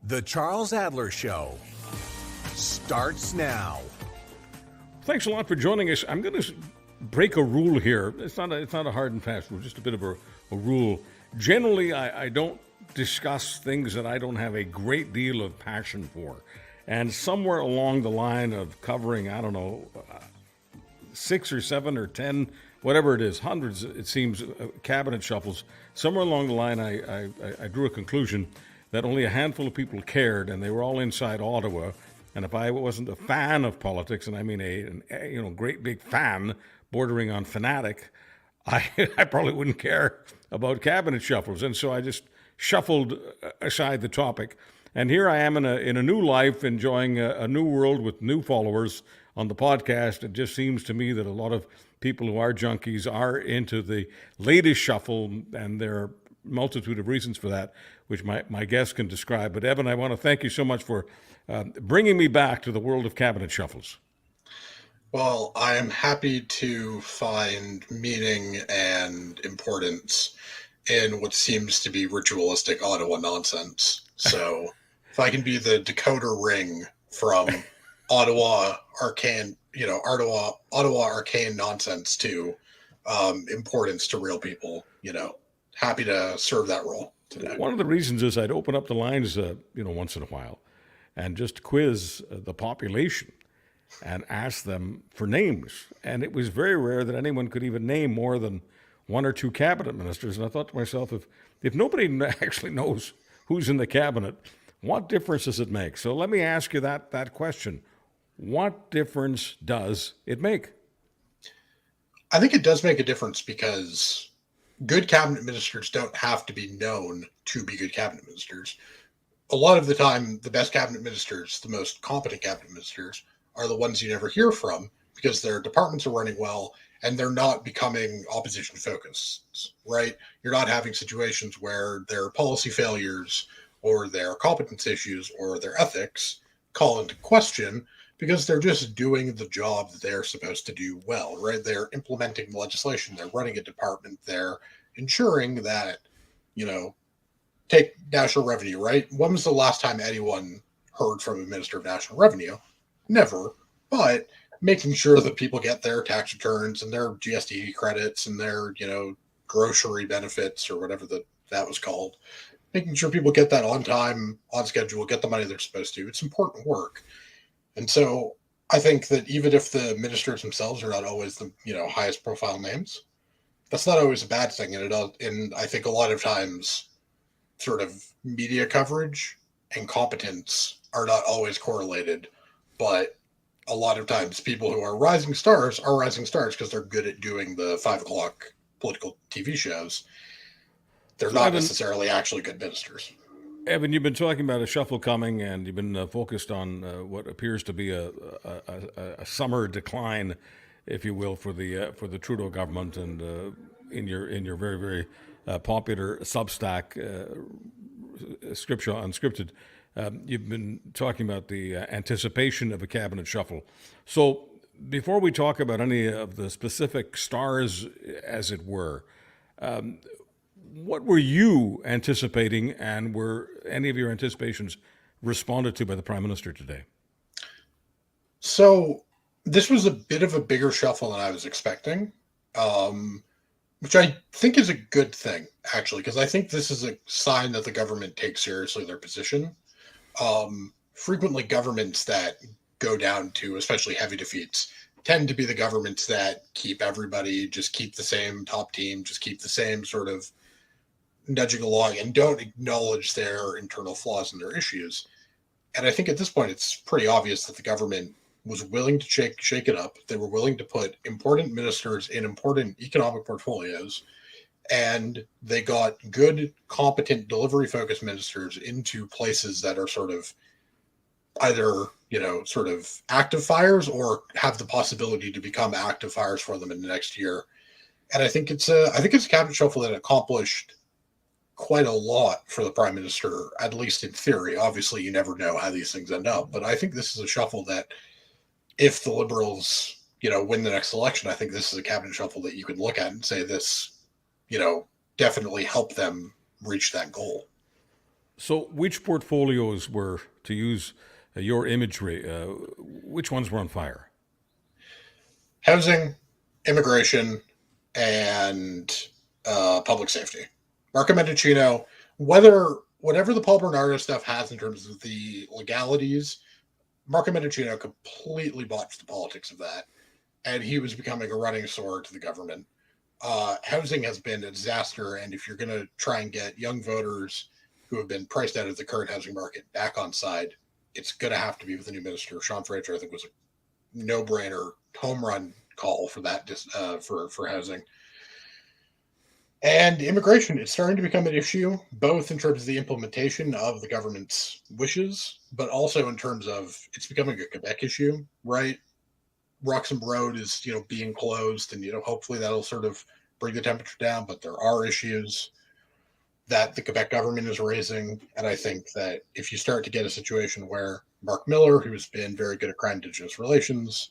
The Charles Adler Show starts now. Thanks a lot for joining us. I'm going to break a rule here. It's not a hard and fast rule, just a bit of a rule. Generally, I don't discuss things that I don't have a great deal of passion for. And somewhere along the line of covering, 6 or 7 or 10, whatever it is, hundreds, it seems, cabinet shuffles, somewhere along the line I drew a conclusion that only a handful of people cared, and they were all inside Ottawa. And if I wasn't a fan of politics, and I mean a great big fan, bordering on fanatic, I probably wouldn't care about cabinet shuffles. And so I just shuffled aside the topic. And here I am in a new life, enjoying a new world with new followers on the podcast. It just seems to me that a lot of people who are junkies are into the latest shuffle, and there are a multitude of reasons for that, which my guests can describe. But Evan, I want to thank you so much for bringing me back to the world of cabinet shuffles. Well, I am happy to find meaning and importance in what seems to be ritualistic Ottawa nonsense. So if I can be the decoder ring from Ottawa arcane nonsense to importance to real people, happy to serve that role today. One of the reasons is I'd open up the lines, once in a while, and just quiz the population and ask them for names. And it was very rare that anyone could even name more than 1 or 2 cabinet ministers. And I thought to myself, if nobody actually knows who's in the cabinet, what difference does it make? So let me ask you that question. What difference does it make? I think it does make a difference because good cabinet ministers don't have to be known to be good cabinet ministers. A lot of the time, the best cabinet ministers, the most competent cabinet ministers, are the ones you never hear from because their departments are running well and they're not becoming opposition focused, right? You're not having situations where their policy failures or their competence issues or their ethics call into question because they're just doing the job that they're supposed to do well, right? They're implementing legislation, they're running a department, they're ensuring that, take national revenue, right? When was the last time anyone heard from a minister of national revenue? Never. But making sure that people get their tax returns and their GST credits and their, grocery benefits or whatever that was called, making sure people get that on time, on schedule, get the money they're supposed to. It's important work. And so I think that even if the ministers themselves are not always the, highest profile names, that's not always a bad thing. And I think a lot of times sort of media coverage and competence are not always correlated, but a lot of times people who are rising stars because they're good at doing the 5 o'clock political TV shows. They're not necessarily actually good ministers. Evan, you've been talking about a shuffle coming, and you've been focused on what appears to be a summer decline, if you will, for the Trudeau government. And in your very very popular Substack, Scrimshaw Unscripted, you've been talking about the anticipation of a cabinet shuffle. So before we talk about any of the specific stars, as it were, what were you anticipating, and were any of your anticipations responded to by the Prime Minister today? So this was a bit of a bigger shuffle than I was expecting, which I think is a good thing, actually, because I think this is a sign that the government takes seriously their position. Frequently, governments that go down to especially heavy defeats tend to be the governments that keep everybody, just keep the same top team, just keep the same sort of nudging along and don't acknowledge their internal flaws and their issues. And I think at this point, it's pretty obvious that the government was willing to shake it up. They were willing to put important ministers in important economic portfolios, and they got good, competent, delivery-focused ministers into places that are sort of either, sort of active fires or have the possibility to become active fires for them in the next year. And I think it's a cabinet shuffle that accomplished quite a lot for the Prime Minister, at least in theory. Obviously, you never know how these things end up, but I think this is a shuffle that, if the Liberals, win the next election, I think this is a cabinet shuffle that you could look at and say this, definitely helped them reach that goal. So, which portfolios were, to use your imagery, which ones were on fire? Housing, immigration, and public safety. Marco Mendocino, whatever the Paul Bernardo stuff has in terms of the legalities, Marco Mendocino completely botched the politics of that, and he was becoming a running sword to the government. Housing has been a disaster, and if you're going to try and get young voters who have been priced out of the current housing market back on side, it's going to have to be with the new minister. Sean Fraser, I think, was a no-brainer home run call for that for housing. And immigration is starting to become an issue, both in terms of the implementation of the government's wishes, but also in terms of it's becoming a Quebec issue, right? Roxham Road is, being closed, and hopefully that'll sort of bring the temperature down. But there are issues that the Quebec government is raising, and I think that if you start to get a situation where Mark Miller, who's been very good at crime-Indigenous relations,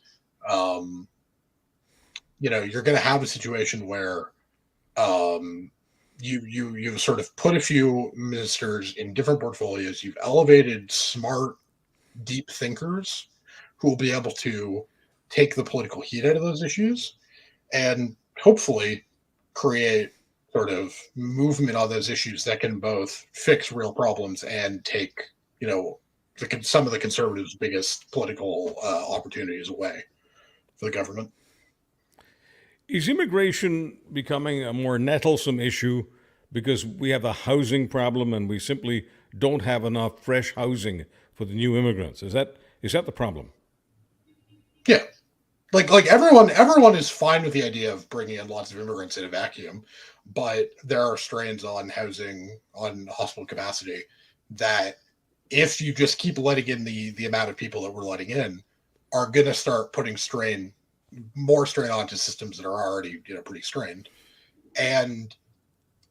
you're going to have a situation where you've sort of put a few ministers in different portfolios. You've elevated smart, deep thinkers who will be able to take the political heat out of those issues and hopefully create sort of movement on those issues that can both fix real problems and take, some of the conservatives' biggest political opportunities away for the government. Is immigration becoming a more nettlesome issue because we have a housing problem and we simply don't have enough fresh housing for the new immigrants? Is that the problem? Yeah, like everyone is fine with the idea of bringing in lots of immigrants in a vacuum, but there are strains on housing, on hospital capacity, that if you just keep letting in the amount of people that we're letting in, are going to start putting more strain onto systems that are already pretty strained. And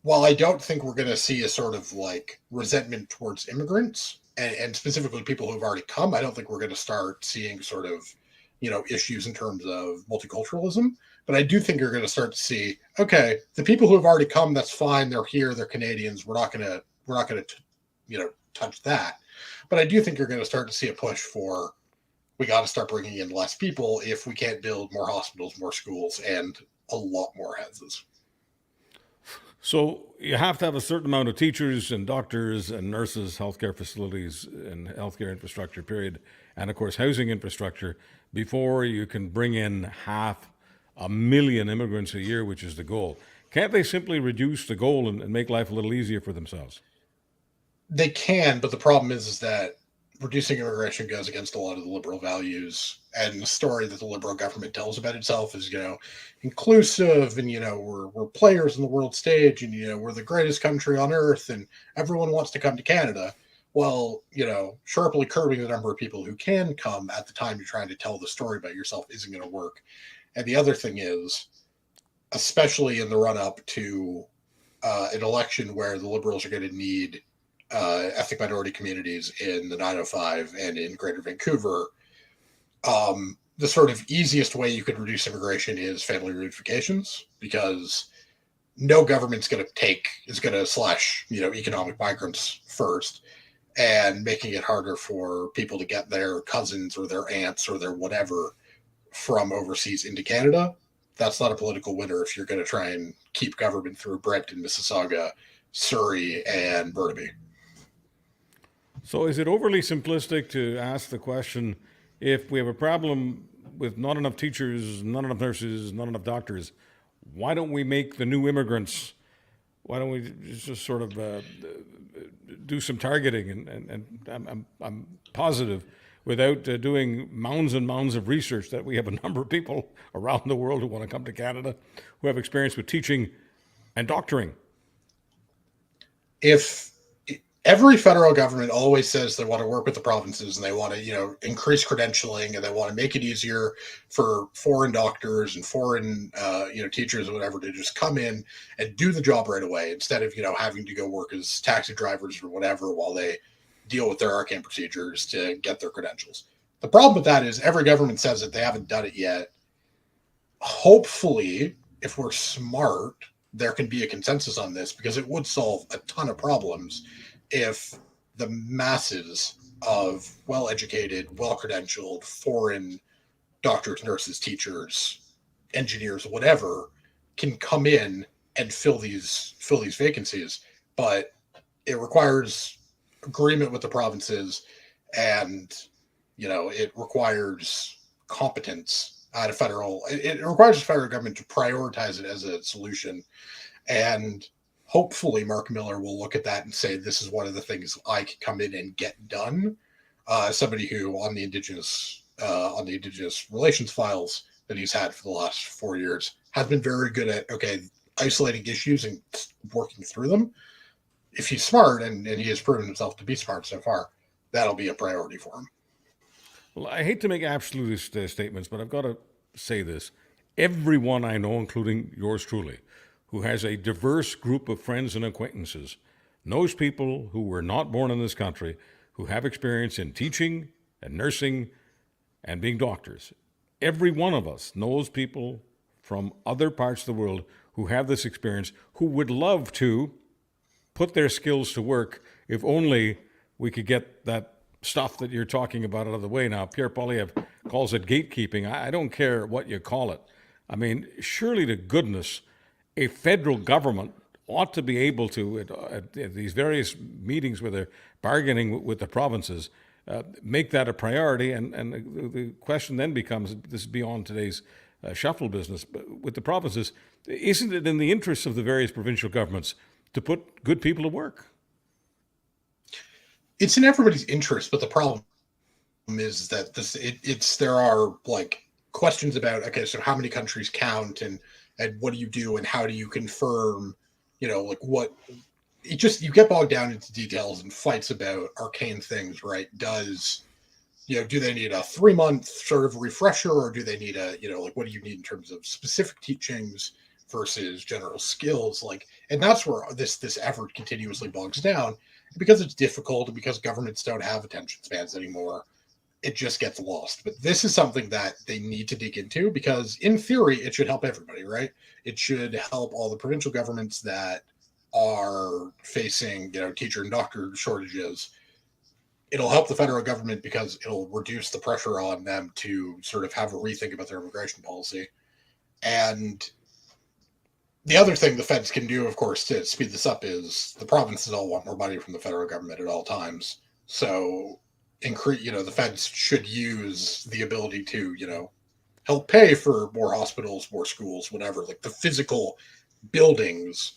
while I don't think we're going to see a sort of like resentment towards immigrants and specifically people who've already come, I don't think we're going to start seeing sort of issues in terms of multiculturalism. But I do think you're going to start to see, okay, the people who have already come, that's fine. They're here. They're Canadians. We're not going to touch that. But I do think you're going to start to see a push for, we got to start bringing in less people if we can't build more hospitals, more schools, and a lot more houses. So you have to have a certain amount of teachers and doctors and nurses, healthcare facilities, and healthcare infrastructure, period, and of course housing infrastructure before you can bring in 500,000 immigrants a year, which is the goal. Can't they simply reduce the goal and make life a little easier for themselves? They can, but the problem is that reducing immigration goes against a lot of the liberal values, and the story that the liberal government tells about itself is, inclusive, and we're players in the world stage, and we're the greatest country on earth, and everyone wants to come to Canada. Well, sharply curbing the number of people who can come at the time you're trying to tell the story about yourself isn't going to work. And the other thing is, especially in the run up to an election where the liberals are going to need ethnic minority communities in the 905 and in Greater Vancouver, the sort of easiest way you could reduce immigration is family reunifications, because no government's going to slash economic migrants first, and making it harder for people to get their cousins or their aunts or their whatever from overseas into Canada. That's not a political winner if you're going to try and keep government through Brampton, Mississauga, Surrey, and Burnaby. So is it overly simplistic to ask the question, if we have a problem with not enough teachers, not enough nurses, not enough doctors, why don't we make the new immigrants, why don't we just sort of do some targeting? And I'm positive, without doing mounds and mounds of research, that we have a number of people around the world who want to come to Canada who have experience with teaching and doctoring. If every federal government always says they want to work with the provinces and they want to, increase credentialing, and they want to make it easier for foreign doctors and foreign, teachers or whatever to just come in and do the job right away, instead of, having to go work as taxi drivers or whatever while they deal with their arcane procedures to get their credentials. The problem with that is every government says that they haven't done it yet. Hopefully, if we're smart, there can be a consensus on this, because it would solve a ton of problems if the masses of well-educated, well-credentialed, foreign doctors, nurses, teachers, engineers, whatever, can come in and fill these vacancies. But it requires agreement with the provinces, and it requires competence at a federal. It requires the federal government to prioritize it as a solution, and hopefully Mark Miller will look at that and say, this is one of the things I can come in and get done. Somebody who on the indigenous relations files that he's had for the last 4 years has been very good at isolating issues and working through them. If he's smart, and he has proven himself to be smart so far, that'll be a priority for him. Well, I hate to make absolutist statements, but I've got to say this. Everyone I know, including yours truly, who has a diverse group of friends and acquaintances, knows people who were not born in this country, who have experience in teaching and nursing and being doctors. Every one of us knows people from other parts of the world who have this experience, who would love to put their skills to work if only we could get that stuff that you're talking about out of the way now. Pierre Poilievre calls it gatekeeping. I don't care what you call it. I mean, surely to goodness, a federal government ought to be able to, at these various meetings where they're bargaining with the provinces, make that a priority. And the question then becomes, this is beyond today's shuffle business, but with the provinces, isn't it in the interests of the various provincial governments to put good people to work? It's in everybody's interest, but the problem is that there are questions about, so how many countries count, and what do you do, and how do you confirm, what you get bogged down into details and fights about arcane things, right? Do they need a 3-month sort of refresher, or do they need what do you need in terms of specific teachings versus general skills? And that's where this effort continuously bogs down, because it's difficult, and because governments don't have attention spans anymore. It just gets lost. But this is something that they need to dig into, because in theory, it should help everybody, right? It should help all the provincial governments that are facing, teacher and doctor shortages. It'll help the federal government because it'll reduce the pressure on them to sort of have a rethink about their immigration policy. And the other thing the feds can do, of course, to speed this up is the provinces all want more money from the federal government at all times. So the feds should use the ability to, help pay for more hospitals, more schools, whatever, the physical buildings.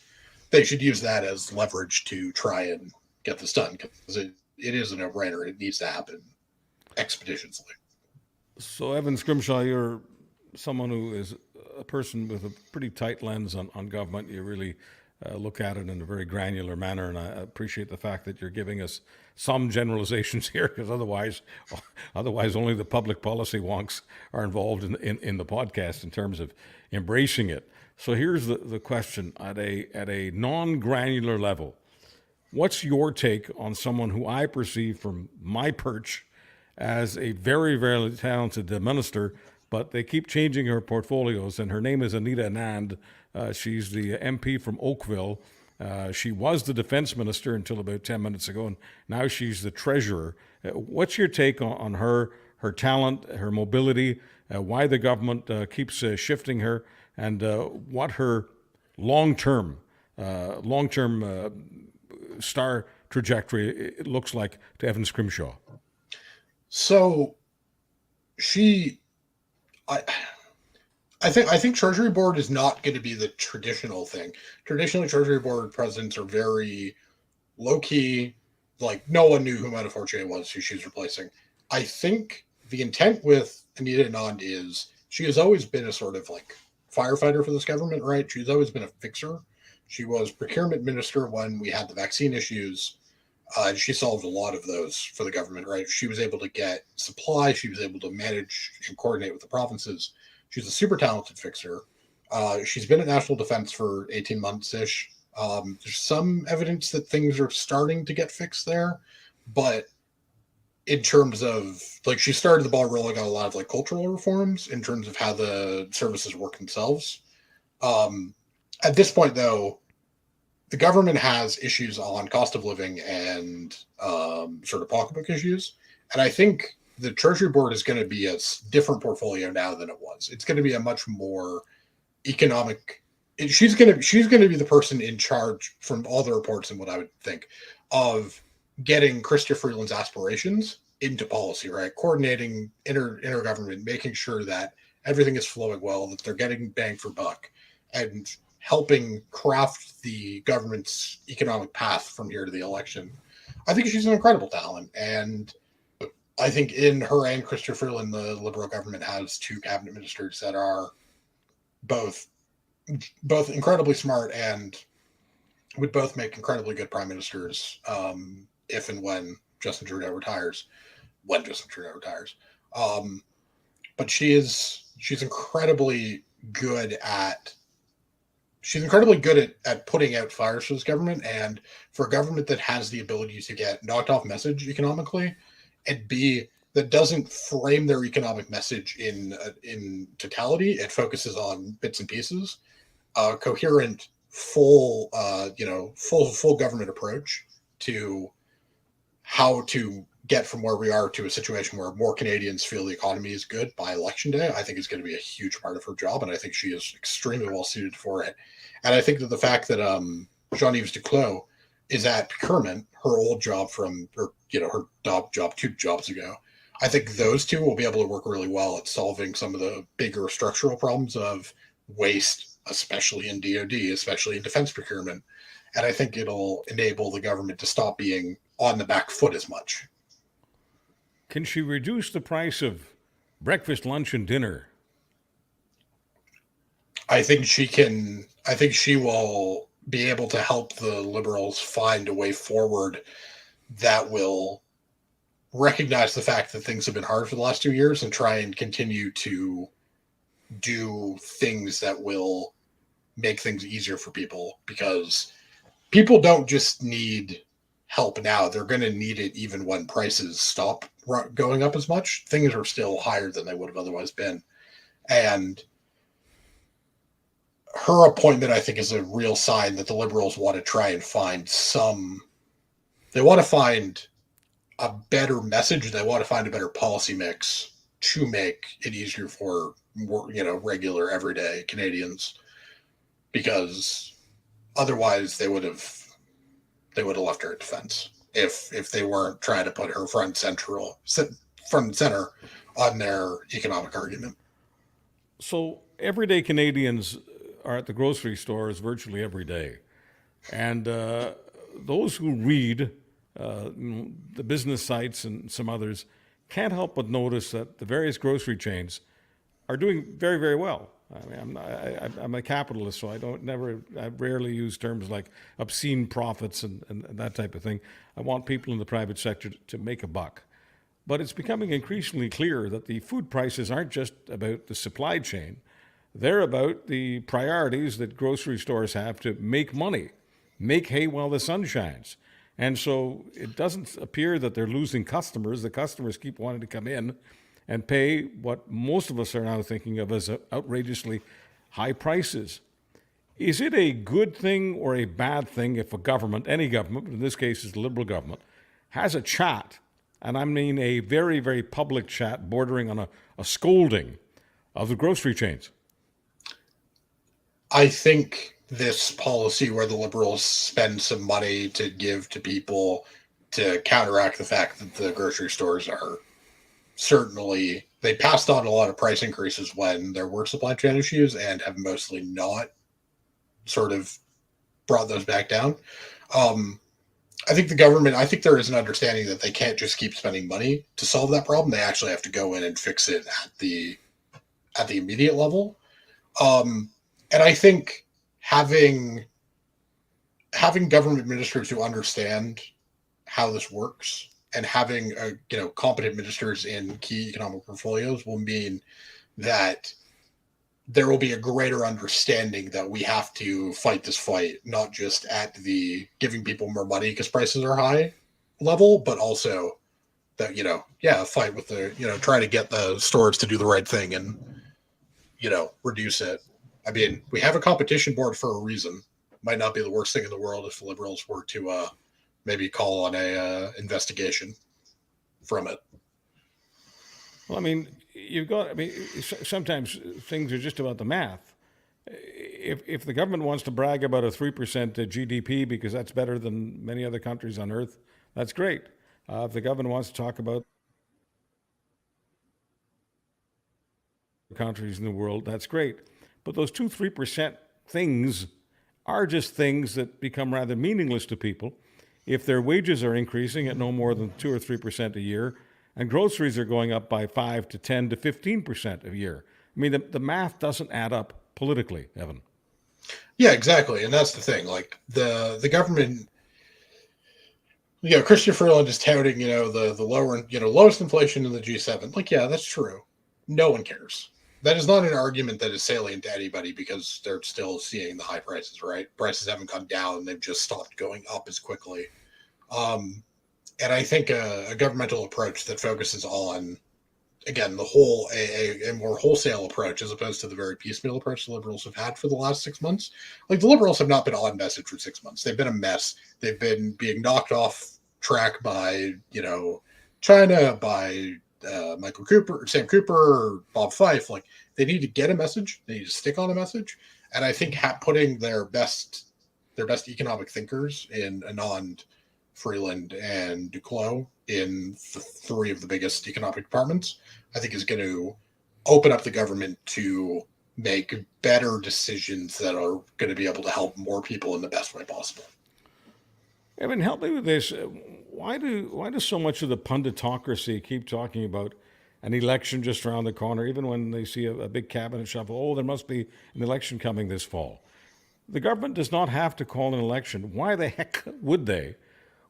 They should use that as leverage to try and get this done, because it is a no-brainer. It needs to happen expeditiously. So, Evan Scrimshaw, you're someone who is a person with a pretty tight lens on government. You really look at it in a very granular manner, and I appreciate the fact that you're giving us some generalizations here, because otherwise only the public policy wonks are involved in the podcast in terms of embracing it. So here's the question at a non-granular level. What's your take on someone who I perceive from my perch as a very, very talented minister, but they keep changing her portfolios, and her name is Anita Anand. She's the MP from Oakville. She was the defense minister until about 10 minutes ago, and now she's the treasurer. What's your take on her talent, her mobility, why the government keeps shifting her, and what her long-term star trajectory looks like to Evan Scrimshaw? So I think Treasury Board is not going to be the traditional thing. Traditionally, Treasury Board presidents are very low-key. No one knew who Metaforche was, who she was replacing. I think the intent with Anita Anand is she has always been a sort of firefighter for this government, right? She's always been a fixer. She was procurement minister when we had the vaccine issues. She solved a lot of those for the government, right? She was able to get supply. She was able to manage and coordinate with the provinces. She's a super talented fixer. She's been at National Defense for 18 months-ish. There's some evidence that things are starting to get fixed there. But in terms of, she started the ball rolling on a lot of, cultural reforms in terms of how the services work themselves. At this point, though, the government has issues on cost of living and sort of pocketbook issues. And I think the Treasury Board is going to be a different portfolio now than it was. It's going to be a much more economic. She's going to be the person in charge, from all the reports and what I would think, of getting Chrystia Freeland's aspirations into policy, right? Coordinating intergovernment, making sure that everything is flowing well, that they're getting bang for buck, and helping craft the government's economic path from here to the election. I think she's an incredible talent, and I think in her and Chrystia Freeland, the Liberal government has two cabinet ministers that are both incredibly smart and would both make incredibly good prime ministers if and when Justin Trudeau retires. But she's incredibly good at putting out fires for this government, and for a government that has the ability to get knocked off message economically, and B, that doesn't frame their economic message in totality. It focuses on bits and pieces. Coherent, full government approach to how to get from where we are to a situation where more Canadians feel the economy is good by election day, I think is going to be a huge part of her job, and I think she is extremely well suited for it. And I think that the fact that Jean-Yves Duclos is at procurement, her old job her job 2 jobs ago, I think those two will be able to work really well at solving some of the bigger structural problems of waste, especially in DoD, especially in defense procurement. And I think it'll enable the government to stop being on the back foot as much. Can she reduce the price of breakfast, lunch, and dinner? I think she can. I think she will be able to help the Liberals find a way forward that will recognize the fact that things have been hard for the last 2 years and try and continue to do things that will make things easier for people, because people don't just need help now. They're going to need it even when prices stop going up as much. Things are still higher than they would have otherwise been. And her appointment, I think, is a real sign that the Liberals want to try and find they want to find a better message. They want to find a better policy mix to make it easier for regular everyday Canadians, because otherwise they would have left her at defense if they weren't trying to put her front and center on their economic argument. So everyday Canadians are at the grocery stores virtually every day, and those who read the business sites and some others can't help but notice that the various grocery chains are doing very, very well. I mean, I'm a capitalist, so I rarely use terms like obscene profits and that type of thing. I want people in the private sector to make a buck. But it's becoming increasingly clear that the food prices aren't just about the supply chain. They're about the priorities that grocery stores have to make money, make hay while the sun shines. And so it doesn't appear that they're losing customers. The customers keep wanting to come in and pay what most of us are now thinking of as outrageously high prices. Is it a good thing or a bad thing if a government, any government, in this case is the Liberal government, has a chat, and I mean a very, very public chat bordering on a scolding of the grocery chains? I think this policy where the Liberals spend some money to give to people to counteract the fact that the grocery stores are certainly, they passed on a lot of price increases when there were supply chain issues and have mostly not sort of brought those back down. I think there is an understanding that they can't just keep spending money to solve that problem. They actually have to go in and fix it at the immediate level. And I think having government ministers who understand how this works and having competent ministers in key economic portfolios will mean that there will be a greater understanding that we have to fight this fight, not just at the giving people more money because prices are high level, but also that, fight with trying to get the stores to do the right thing and, reduce it. I mean, we have a competition board for a reason. might not be the worst thing in the world if the Liberals were to maybe call on a investigation from it. Well, I mean, sometimes things are just about the math. If the government wants to brag about a 3% GDP because that's better than many other countries on earth, that's great. If the government wants to talk about countries in the world, that's great. But those 2-3% things are just things that become rather meaningless to people if their wages are increasing at no more than 2 or 3% a year, and groceries are going up by 5 to 10 to 15% a year. I mean, the math doesn't add up politically, Evan. Yeah, exactly, and that's the thing. Like the government, Christian Freeland is touting, the lower, lowest inflation in the G7. Like, yeah, that's true. No one cares. That is not an argument that is salient to anybody because they're still seeing the high prices, right? Prices haven't come down; they've just stopped going up as quickly. And I think a governmental approach that focuses on, again, the whole a more wholesale approach as opposed to the very piecemeal approach the Liberals have had for the last 6 months. Like, the Liberals have not been on message for 6 months. They've been a mess. They've been being knocked off track by China, by Sam Cooper, or Bob Fife. Like, they need to get a message. They need to stick on a message. And I think putting their best economic thinkers in Anand, Freeland, and Duclos in three of the biggest economic departments, I think is going to open up the government to make better decisions that are going to be able to help more people in the best way possible. Evan, help me with this. Why does so much of the punditocracy keep talking about an election just around the corner, even when they see a big cabinet shuffle? Oh, there must be an election coming this fall. The government does not have to call an election. Why the heck would they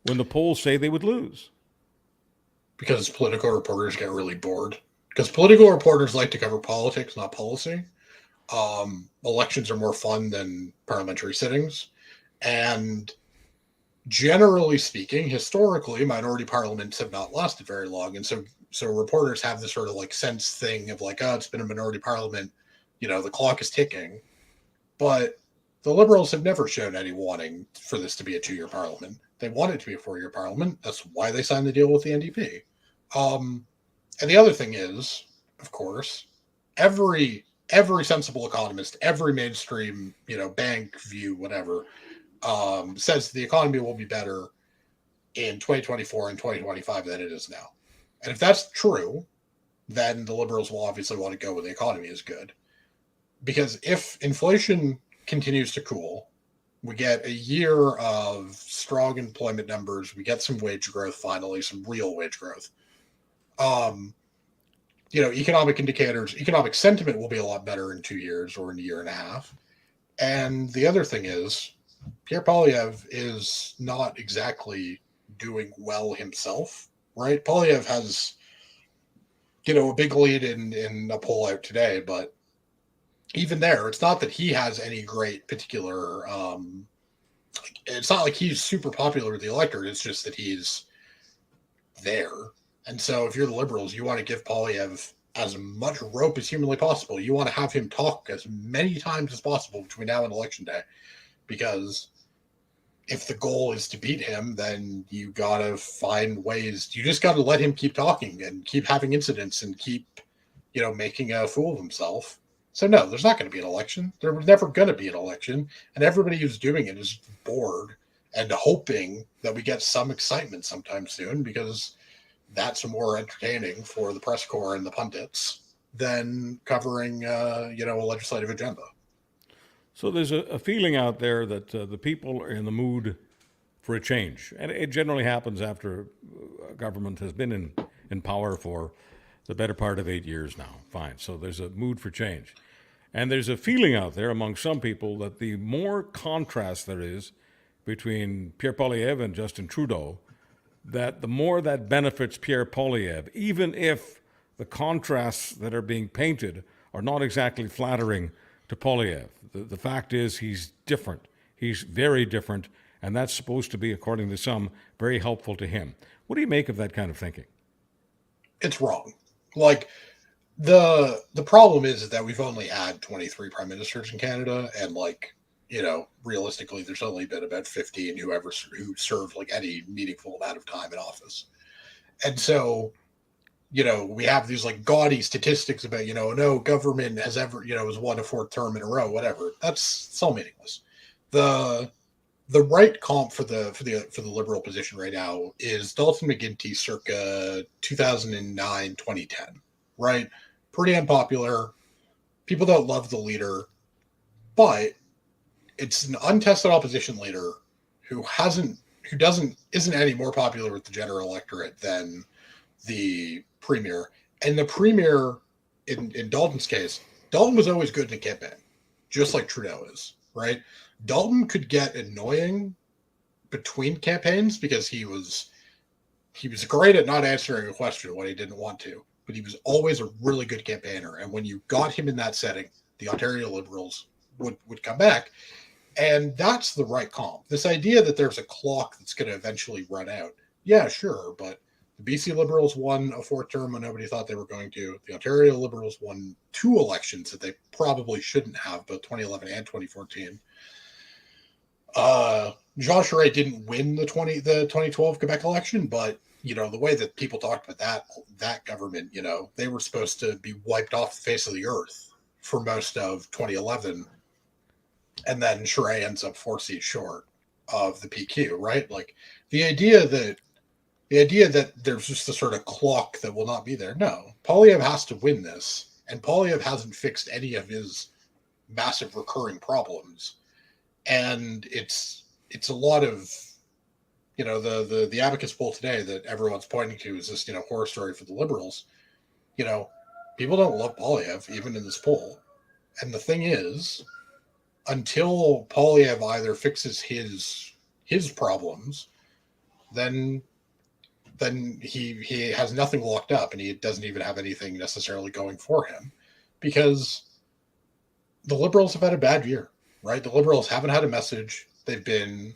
when the polls say they would lose? Because political reporters get really bored. Because political reporters like to cover politics, not policy. Elections are more fun than parliamentary sittings. And generally speaking, historically, minority parliaments have not lasted very long. And so reporters have this sort of like sense thing of like, oh, it's been a minority parliament. The clock is ticking. But the Liberals have never shown any wanting for this to be a 2-year parliament. They want it to be a 4-year parliament. That's why they signed the deal with the NDP. And the other thing is, of course, every sensible economist, every mainstream, bank view, whatever, says the economy will be better in 2024 and 2025 than it is now. And if that's true, then the Liberals will obviously want to go when the economy is good. Because if inflation continues to cool, we get a year of strong employment numbers, we get some wage growth finally, some real wage growth. Economic indicators, economic sentiment will be a lot better in 2 years or in a year and a half. And the other thing is, Pierre Poilievre is not exactly doing well himself, right? Poilievre has, a big lead in a poll out today, but even there, it's not that he has any great particular, it's not like he's super popular with the electorate. It's just that he's there. And so if you're the Liberals, you want to give Poilievre as much rope as humanly possible. You want to have him talk as many times as possible between now and election day, because if the goal is to beat him, then you got to find ways. You just got to let him keep talking and keep having incidents and keep, making a fool of himself. So no, there's not going to be an election. There was never going to be an election. And everybody who's doing it is bored and hoping that we get some excitement sometime soon, because that's more entertaining for the press corps and the pundits than covering, a legislative agenda. So there's a feeling out there that the people are in the mood for a change. And it generally happens after a government has been in power for the better part of 8 years now. Fine. So there's a mood for change. And there's a feeling out there among some people that the more contrast there is between Pierre Poilievre and Justin Trudeau, that the more that benefits Pierre Poilievre, even if the contrasts that are being painted are not exactly flattering to Poilievre. The fact is he's different. He's very different, and that's supposed to be, according to some, very helpful to him. What do you make of that kind of thinking? It's wrong. Like, the problem is that we've only had 23 prime ministers in Canada, and like realistically, there's only been about 15 who served like any meaningful amount of time in office. And so, we have these like gaudy statistics about, no government has ever, has won a fourth term in a row, whatever. It's all meaningless. The right comp for the liberal position right now is Dalton McGuinty circa 2009, 2010, right? Pretty unpopular. People don't love the leader, but it's an untested opposition leader who isn't any more popular with the general electorate than the premier. And the premier, in Dalton's case, Dalton was always good in a campaign, just like Trudeau is, right? Dalton could get annoying between campaigns because he was great at not answering a question when he didn't want to, but he was always a really good campaigner. And when you got him in that setting, the Ontario Liberals would come back. And that's the right comp. This idea that there's a clock that's going to eventually run out. Yeah, sure. But the BC Liberals won a fourth term when nobody thought they were going to. The Ontario Liberals won 2 elections that they probably shouldn't have, both 2011 and 2014. Jean Charest didn't win the 2012 Quebec election, but the way that people talked about that government, they were supposed to be wiped off the face of the earth for most of 2011, and then Charest ends up 4 seats short of the PQ, right? Like the idea that there's just a sort of clock that will not be there. No, Poilievre has to win this, and Poilievre hasn't fixed any of his massive recurring problems. And it's a lot of, the abacus poll today that everyone's pointing to is this, horror story for the Liberals. People don't love Poilievre, even in this poll. And the thing is, until Poilievre either fixes his problems, then he has nothing locked up, and he doesn't even have anything necessarily going for him, because the Liberals have had a bad year. Right? The Liberals haven't had a message. They've been,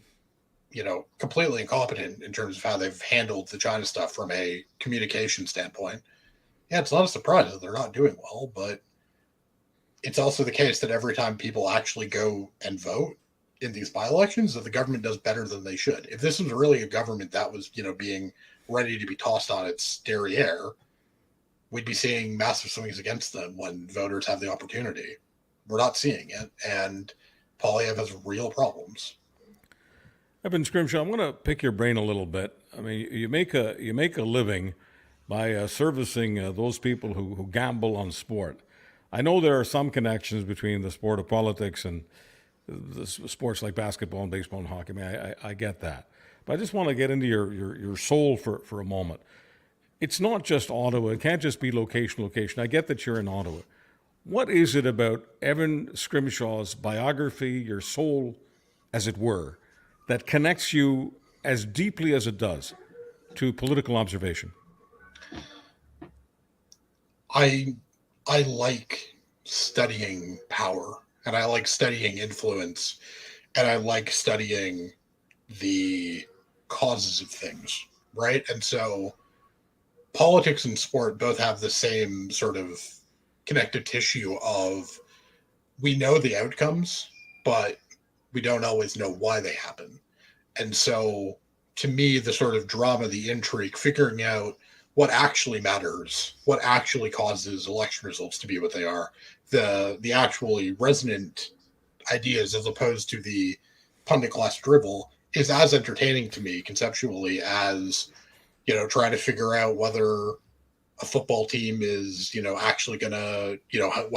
completely incompetent in terms of how they've handled the China stuff from a communication standpoint. Yeah, it's not a surprise that they're not doing well, but it's also the case that every time people actually go and vote in these by-elections, that the government does better than they should. If this was really a government that was, being ready to be tossed on its derriere, we'd be seeing massive swings against them when voters have the opportunity. We're not seeing it, and Poilievre has real problems. Evan Scrimshaw, I'm going to pick your brain a little bit. I mean, you make a living by servicing those people who gamble on sport. I know there are some connections between the sport of politics and the sports like basketball and baseball and hockey. I mean, I get that. But I just want to get into your soul for a moment. It's not just Ottawa. It can't just be location. I get that you're in Ottawa. What is it about Evan Scrimshaw's biography, your soul, as it were, that connects you as deeply as it does to political observation? I like studying power, and I like studying influence, and I like studying the causes of things, right? And so politics and sport both have the same sort of connective tissue of, we know the outcomes, but we don't always know why they happen. And so to me, the sort of drama, the intrigue, figuring out what actually matters, what actually causes election results to be what they are, the actually resonant ideas as opposed to the pundit class drivel, is as entertaining to me conceptually as, trying to figure out whether a football team is, actually going to,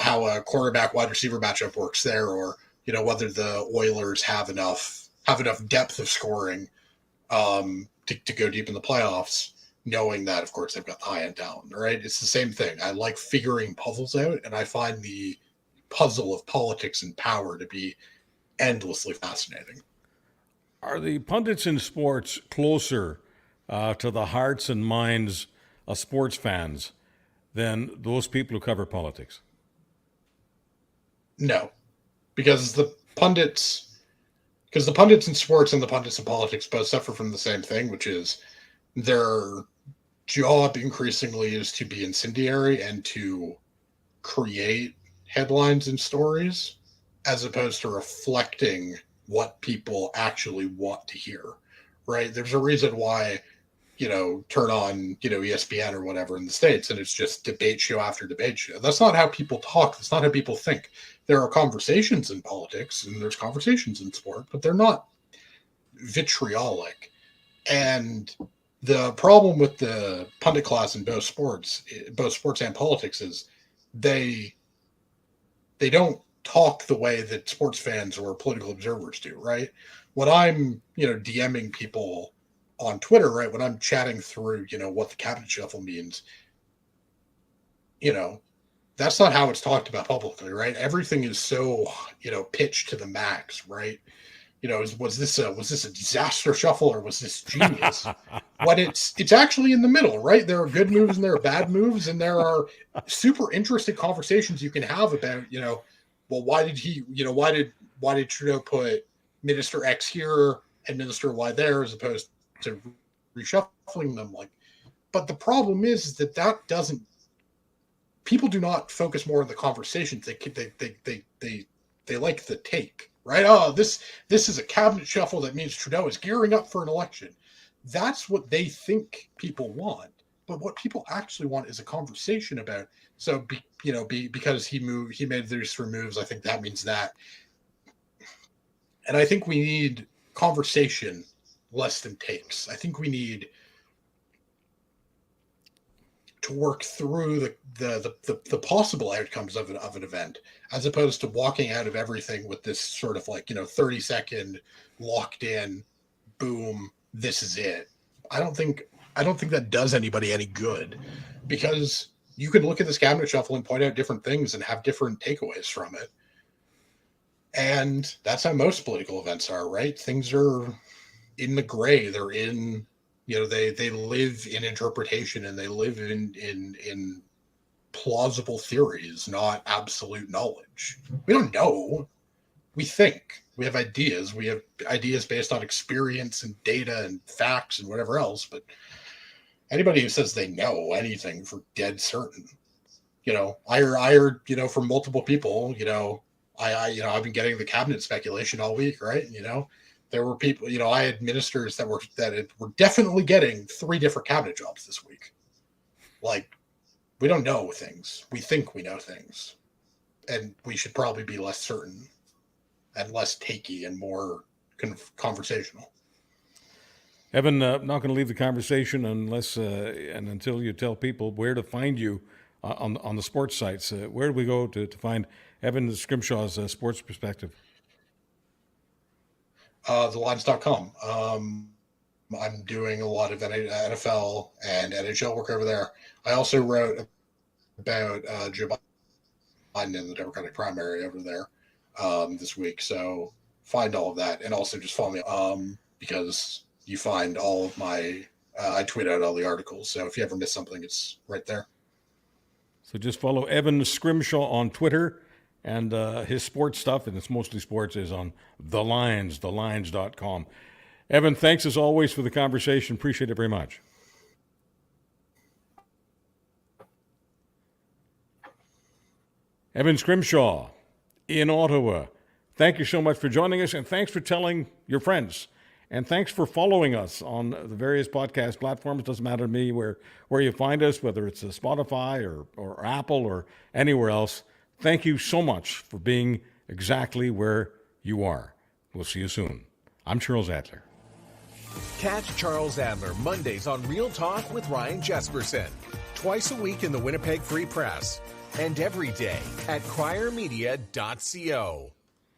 how a quarterback wide receiver matchup works there, or, whether the Oilers have enough depth of scoring to go deep in the playoffs, knowing that, of course, they've got the high end talent, right? It's the same thing. I like figuring puzzles out, and I find the puzzle of politics and power to be endlessly fascinating. Are the pundits in sports closer to the hearts and minds of sports fans than those people who cover politics? No, because the pundits in sports and the pundits in politics both suffer from the same thing, which is their job increasingly is to be incendiary and to create headlines and stories as opposed to reflecting what people actually want to hear, right? There's a reason why, turn on, ESPN or whatever in the States, and it's just debate show after debate show. That's not how people talk. That's not how people think. There are conversations in politics and there's conversations in sport, but they're not vitriolic. And the problem with the pundit class in both sports and politics, is they don't talk the way that sports fans or political observers do, right? When I'm, DMing people on Twitter, right, when I'm chatting through, what the cabinet shuffle means, that's not how it's talked about publicly, right? Everything is so, pitched to the max, right? Was this a disaster shuffle, or was this genius? What it's actually in the middle, right? There are good moves and there are bad moves, and there are super interesting conversations you can have about, well, why did Trudeau put Minister X here and Minister Y there, as opposed to reshuffling them? But the problem is that doesn't. People do not focus more on the conversations. They like the take, right? Oh, this is a cabinet shuffle that means Trudeau is gearing up for an election. That's what they think people want. But what people actually want is a conversation about. So, because he made these 3 moves, I think that means that. And I think we need conversation less than takes. I think we need to work through the possible outcomes of an event, as opposed to walking out of everything with this sort of 30-second locked in, boom, this is it. I don't think that does anybody any good, because you can look at this cabinet shuffle and point out different things and have different takeaways from it. And that's how most political events are, right? Things are in the gray. They're in, they live in interpretation, and they live in plausible theories, not absolute knowledge. We don't know. We think. We have ideas. We have ideas based on experience and data and facts and whatever else. But anybody who says they know anything for dead certain, I heard, from multiple people, I've been getting the cabinet speculation all week, right? There were people, I had ministers that were definitely getting 3 different cabinet jobs this week. We don't know things. We think we know things, and we should probably be less certain and less takey and more conversational. Evan, not going to leave the conversation unless and until you tell people where to find you on the sports sites. Where do we go to find Evan Scrimshaw's sports perspective? TheLines.com. I'm doing a lot of NFL and NHL work over there. I also wrote about Joe Biden in the Democratic primary over there this week. So find all of that, and also just follow me because you find all of my I tweet out all the articles. So if you ever miss something, it's right there. So just follow Evan Scrimshaw on Twitter, and his sports stuff, and it's mostly sports, is on The Lines, thelines.com. Evan, thanks as always for the conversation. Appreciate it very much. Evan Scrimshaw in Ottawa. Thank you so much for joining us, and thanks for telling your friends. And thanks for following us on the various podcast platforms. It doesn't matter to me where you find us, whether it's Spotify or Apple or anywhere else. Thank you so much for being exactly where you are. We'll see you soon. I'm Charles Adler. Catch Charles Adler Mondays on Real Talk with Ryan Jesperson. Twice a week in the Winnipeg Free Press. And every day at criermedia.co.